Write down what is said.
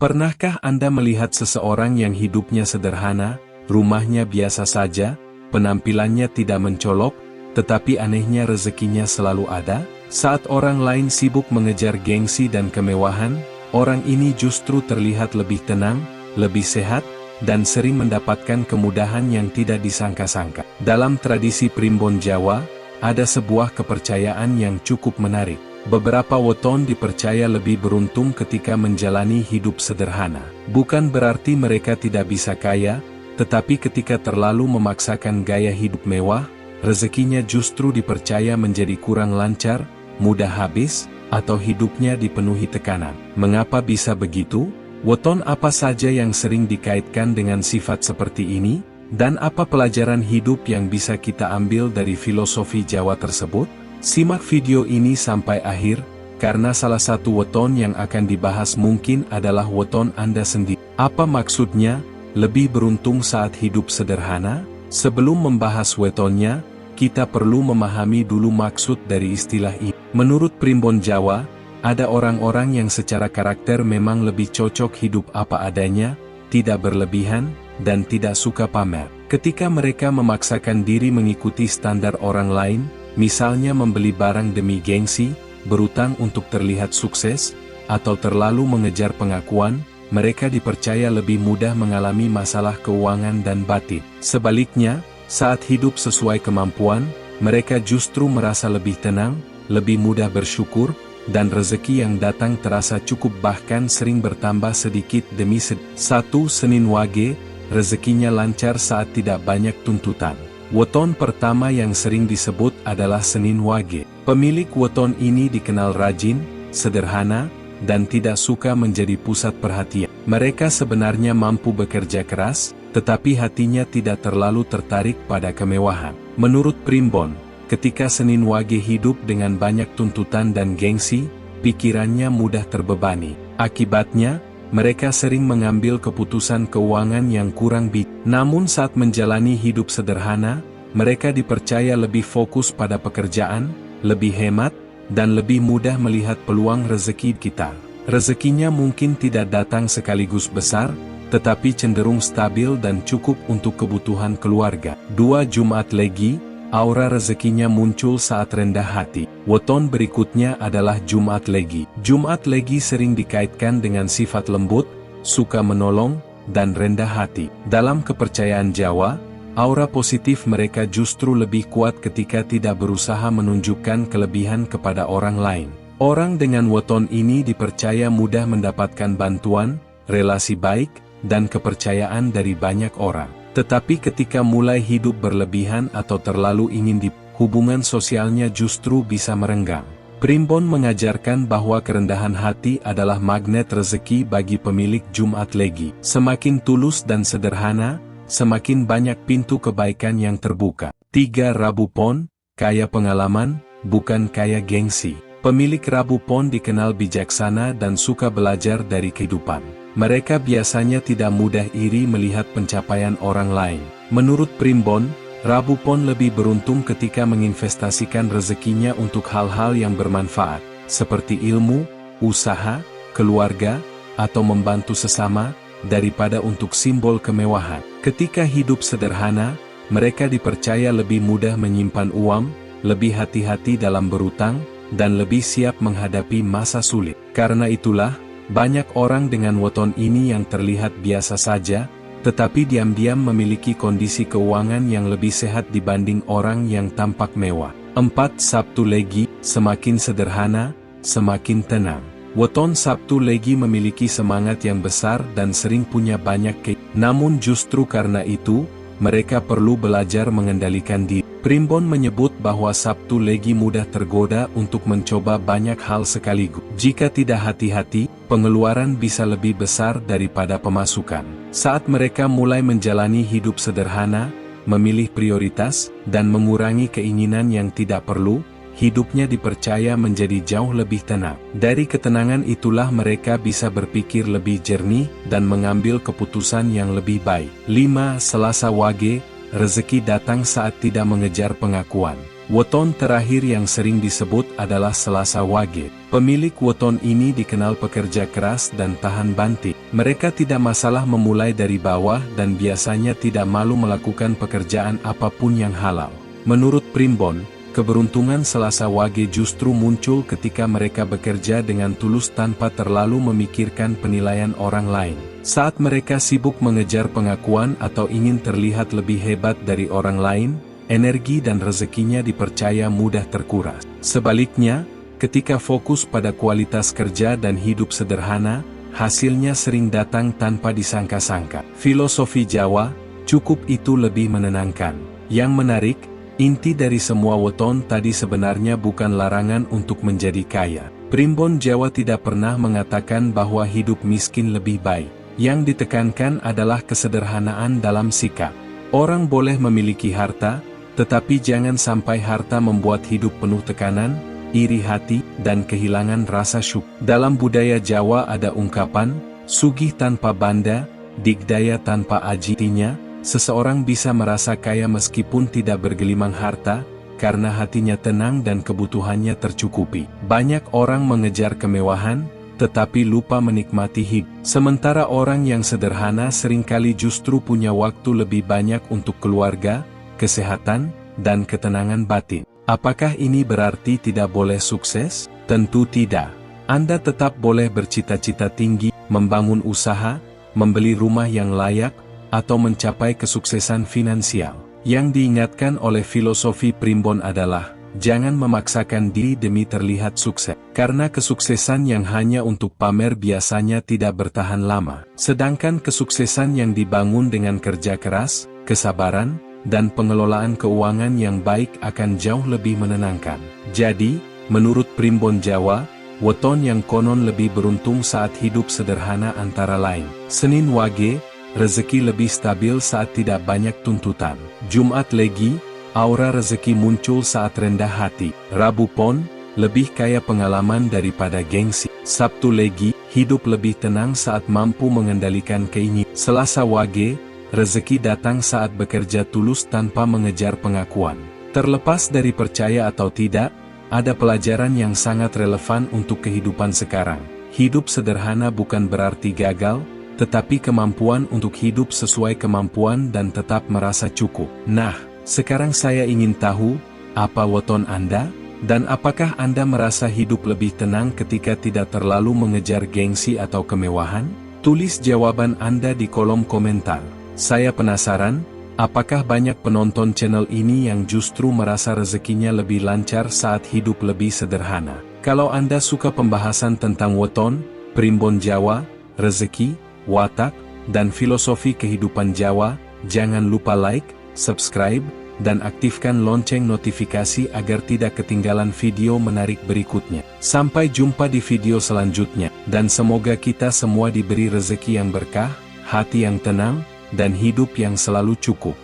Pernahkah Anda melihat seseorang yang hidupnya sederhana, rumahnya biasa saja, penampilannya tidak mencolok, tetapi anehnya rezekinya selalu ada? Saat orang lain sibuk mengejar gengsi dan kemewahan, orang ini justru terlihat lebih tenang, lebih sehat, dan sering mendapatkan kemudahan yang tidak disangka-sangka. Dalam tradisi Primbon Jawa, ada sebuah kepercayaan yang cukup menarik. Beberapa weton dipercaya lebih beruntung ketika menjalani hidup sederhana. Bukan berarti mereka tidak bisa kaya, tetapi ketika terlalu memaksakan gaya hidup mewah, rezekinya justru dipercaya menjadi kurang lancar, mudah habis, atau hidupnya dipenuhi tekanan. Mengapa bisa begitu? Weton apa saja yang sering dikaitkan dengan sifat seperti ini? Dan apa pelajaran hidup yang bisa kita ambil dari filosofi Jawa tersebut? Simak video ini sampai akhir, karena salah satu weton yang akan dibahas mungkin adalah weton Anda sendiri. Apa maksudnya, lebih beruntung saat hidup sederhana? Sebelum membahas wetonnya, kita perlu memahami dulu maksud dari istilah ini. Menurut Primbon Jawa, ada orang-orang yang secara karakter memang lebih cocok hidup apa adanya, tidak berlebihan, dan tidak suka pamer. Ketika mereka memaksakan diri mengikuti standar orang lain, misalnya membeli barang demi gengsi, berutang untuk terlihat sukses, atau terlalu mengejar pengakuan, mereka dipercaya lebih mudah mengalami masalah keuangan dan batin. Sebaliknya, saat hidup sesuai kemampuan, mereka justru merasa lebih tenang, lebih mudah bersyukur, dan rezeki yang datang terasa cukup bahkan sering bertambah sedikit demi sedikit. 1. Senin Wage, rezekinya lancar saat tidak banyak tuntutan. Weton pertama yang sering disebut adalah Senin Wage. Pemilik weton ini dikenal rajin, sederhana, dan tidak suka menjadi pusat perhatian. Mereka sebenarnya mampu bekerja keras, tetapi hatinya tidak terlalu tertarik pada kemewahan. Menurut Primbon, ketika Senin Wage hidup dengan banyak tuntutan dan gengsi, pikirannya mudah terbebani. Akibatnya, mereka sering mengambil keputusan keuangan yang kurang bijak. Namun saat menjalani hidup sederhana, mereka dipercaya lebih fokus pada pekerjaan, lebih hemat, dan lebih mudah melihat peluang rezeki kita. Rezekinya mungkin tidak datang sekaligus besar, tetapi cenderung stabil dan cukup untuk kebutuhan keluarga. 2. Jumat Legi, aura rezekinya muncul saat rendah hati. Weton berikutnya adalah Jumat Legi. Jumat Legi sering dikaitkan dengan sifat lembut, suka menolong, dan rendah hati. Dalam kepercayaan Jawa, aura positif mereka justru lebih kuat ketika tidak berusaha menunjukkan kelebihan kepada orang lain. Orang dengan weton ini dipercaya mudah mendapatkan bantuan, relasi baik, dan kepercayaan dari banyak orang. Tetapi ketika mulai hidup berlebihan atau terlalu ingin hubungan sosialnya justru bisa merenggang. Primbon mengajarkan bahwa kerendahan hati adalah magnet rezeki bagi pemilik Jumat Legi. Semakin tulus dan sederhana, semakin banyak pintu kebaikan yang terbuka. 3. Rabu Pon, kaya pengalaman, bukan kaya gengsi. Pemilik Rabu Pon dikenal bijaksana dan suka belajar dari kehidupan. Mereka biasanya tidak mudah iri melihat pencapaian orang lain. Menurut Primbon, Rabu Pon lebih beruntung ketika menginvestasikan rezekinya untuk hal-hal yang bermanfaat, seperti ilmu, usaha, keluarga, atau membantu sesama, daripada untuk simbol kemewahan. Ketika hidup sederhana, mereka dipercaya lebih mudah menyimpan uang, lebih hati-hati dalam berutang, dan lebih siap menghadapi masa sulit. Karena itulah, banyak orang dengan weton ini yang terlihat biasa saja, tetapi diam-diam memiliki kondisi keuangan yang lebih sehat dibanding orang yang tampak mewah. 4. Sabtu Legi, semakin sederhana, semakin tenang. Weton Sabtu Legi memiliki semangat yang besar dan sering punya banyak namun justru karena itu, mereka perlu belajar mengendalikan diri. Primbon menyebut bahwa Sabtu Legi mudah tergoda untuk mencoba banyak hal sekaligus. Jika tidak hati-hati, pengeluaran bisa lebih besar daripada pemasukan. Saat mereka mulai menjalani hidup sederhana, memilih prioritas, dan mengurangi keinginan yang tidak perlu, hidupnya dipercaya menjadi jauh lebih tenang. Dari ketenangan itulah mereka bisa berpikir lebih jernih dan mengambil keputusan yang lebih baik. 5. Selasa Wage, rezeki datang saat tidak mengejar pengakuan. Weton terakhir yang sering disebut adalah Selasa Wage. Pemilik weton ini dikenal pekerja keras dan tahan banting. Mereka tidak masalah memulai dari bawah dan biasanya tidak malu melakukan pekerjaan apapun yang halal. Menurut Primbon, keberuntungan Selasa Wage justru muncul ketika mereka bekerja dengan tulus tanpa terlalu memikirkan penilaian orang lain. Saat mereka sibuk mengejar pengakuan atau ingin terlihat lebih hebat dari orang lain, energi dan rezekinya dipercaya mudah terkuras. Sebaliknya, ketika fokus pada kualitas kerja dan hidup sederhana, hasilnya sering datang tanpa disangka-sangka. Filosofi Jawa, cukup itu lebih menenangkan. Yang menarik, inti dari semua weton tadi sebenarnya bukan larangan untuk menjadi kaya. Primbon Jawa tidak pernah mengatakan bahwa hidup miskin lebih baik. Yang ditekankan adalah kesederhanaan dalam sikap. Orang boleh memiliki harta, tetapi jangan sampai harta membuat hidup penuh tekanan, iri hati, dan kehilangan rasa syukur. Dalam budaya Jawa ada ungkapan, sugih tanpa banda, digdaya tanpa ajitinya. Seseorang bisa merasa kaya meskipun tidak bergelimang harta, karena hatinya tenang dan kebutuhannya tercukupi. Banyak orang mengejar kemewahan, tetapi lupa menikmati hidup. Sementara orang yang sederhana seringkali justru punya waktu lebih banyak untuk keluarga, kesehatan, dan ketenangan batin. Apakah ini berarti tidak boleh sukses? Tentu tidak. Anda tetap boleh bercita-cita tinggi, membangun usaha, membeli rumah yang layak, atau mencapai kesuksesan finansial. Yang diingatkan oleh filosofi Primbon adalah, jangan memaksakan diri demi terlihat sukses. Karena kesuksesan yang hanya untuk pamer biasanya tidak bertahan lama. Sedangkan kesuksesan yang dibangun dengan kerja keras, kesabaran, dan pengelolaan keuangan yang baik akan jauh lebih menenangkan. Jadi, menurut Primbon Jawa, weton yang konon lebih beruntung saat hidup sederhana antara lain. Senin Wage, rezeki lebih stabil saat tidak banyak tuntutan. Jumat Legi, aura rezeki muncul saat rendah hati. Rabu Pon, lebih kaya pengalaman daripada gengsi. Sabtu Legi, hidup lebih tenang saat mampu mengendalikan keinginan. Selasa Wage, rezeki datang saat bekerja tulus tanpa mengejar pengakuan. Terlepas dari percaya atau tidak, ada pelajaran yang sangat relevan untuk kehidupan sekarang. Hidup sederhana bukan berarti gagal, tetapi kemampuan untuk hidup sesuai kemampuan dan tetap merasa cukup. Nah, sekarang saya ingin tahu, apa weton Anda? Dan apakah Anda merasa hidup lebih tenang ketika tidak terlalu mengejar gengsi atau kemewahan? Tulis jawaban Anda di kolom komentar. Saya penasaran, apakah banyak penonton channel ini yang justru merasa rezekinya lebih lancar saat hidup lebih sederhana? Kalau Anda suka pembahasan tentang weton, Primbon Jawa, rezeki, watak, dan filosofi kehidupan Jawa, jangan lupa like, subscribe, dan aktifkan lonceng notifikasi agar tidak ketinggalan video menarik berikutnya. Sampai jumpa di video selanjutnya, dan semoga kita semua diberi rezeki yang berkah, hati yang tenang, dan hidup yang selalu cukup.